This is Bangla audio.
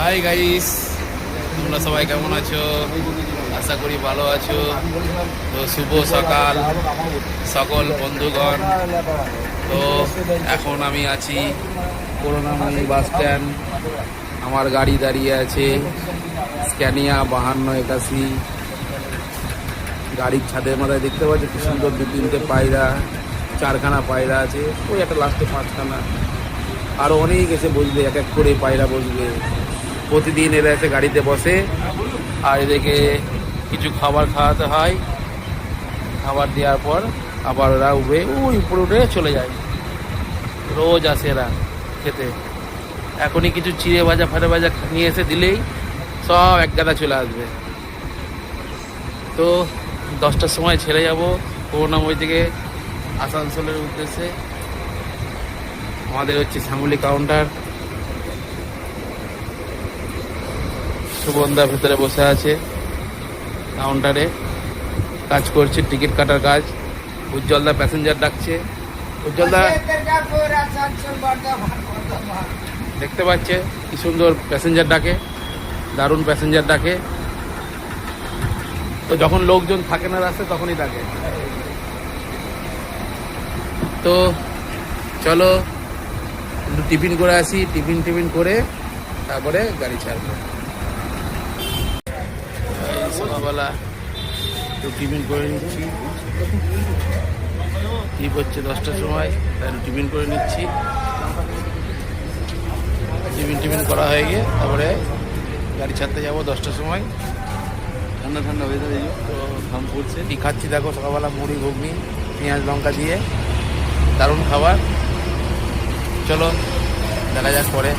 হাই গাইস, তোমরা সবাই কেমন আছো? আশা করি ভালো আছো। তো শুভ সকাল সকল বন্ধুগণ। তো এখন আমি আছি করুণাময়ী বাস স্ট্যান্ড। আমার গাড়ি দাঁড়িয়ে আছে স্ক্যানিয়া 5281। গাড়ির ছাদের মাথায় দেখতে পাচ্ছি কি সুন্দর 2-3টে পায়রা, 4খানা পায়রা আছে, ওই একটা লাস্টে 5খানা, আরও অনেক এসে বসবে, এক এক করে পায়রা বসবে। প্রতিদিন এরা এসে গাড়িতে বসে আর এদেরকে কিছু খাবার খাওয়াতে হয়। খাবার দেওয়ার পর আবার ওরা উঠে ওই উপরে উঠে চলে যায়। রোজ আসে এরা খেতে। এখনই কিছু চিড়ে ভাজা ফাটা ভাজা নিয়ে এসে দিলেই সব এক গাদা চলে আসবে। তো 10টার সময় ছেড়ে যাব করুণাময়ী থেকে আসানসোলের উদ্দেশ্যে। আমাদের হচ্ছে শ্যামলী কাউন্টার। সুগন্ধা ভেতরে বসে আছে কাউন্টারে, কাজ করছে, টিকিট কাটার কাজ। উজ্জ্বলদা প্যাসেঞ্জার ডাকছে। উজ্জ্বলদা দেখতে পাচ্ছে কি সুন্দর প্যাসেঞ্জার ডাকে, দারুণ প্যাসেঞ্জার ডাকে। তো যখন লোকজন থাকে না রাস্তায় তখনই ডাকে। তো চলো একটু টিফিন করে আসি, টিফিন করে তারপরে গাড়ি ছাড়বো। সকালবেলা একটু টিফিন করে নিচ্ছি। ট্রিপ হচ্ছে 10টার সময়, তাই টিফিন করে নিচ্ছি। টিফিন করা হয়ে গিয়ে তারপরে গাড়ি ছাড়তে যাবো 10টার সময়। ঠান্ডা ঠান্ডা ওয়েদার, এই তো ঘাম পড়ছে। কি খাচ্ছি দেখো, সকালবেলা মুড়ি ঘুগনি পেঁয়াজ লঙ্কা দিয়ে, দারুণ খাবার। চলো দেখা যাক পরে।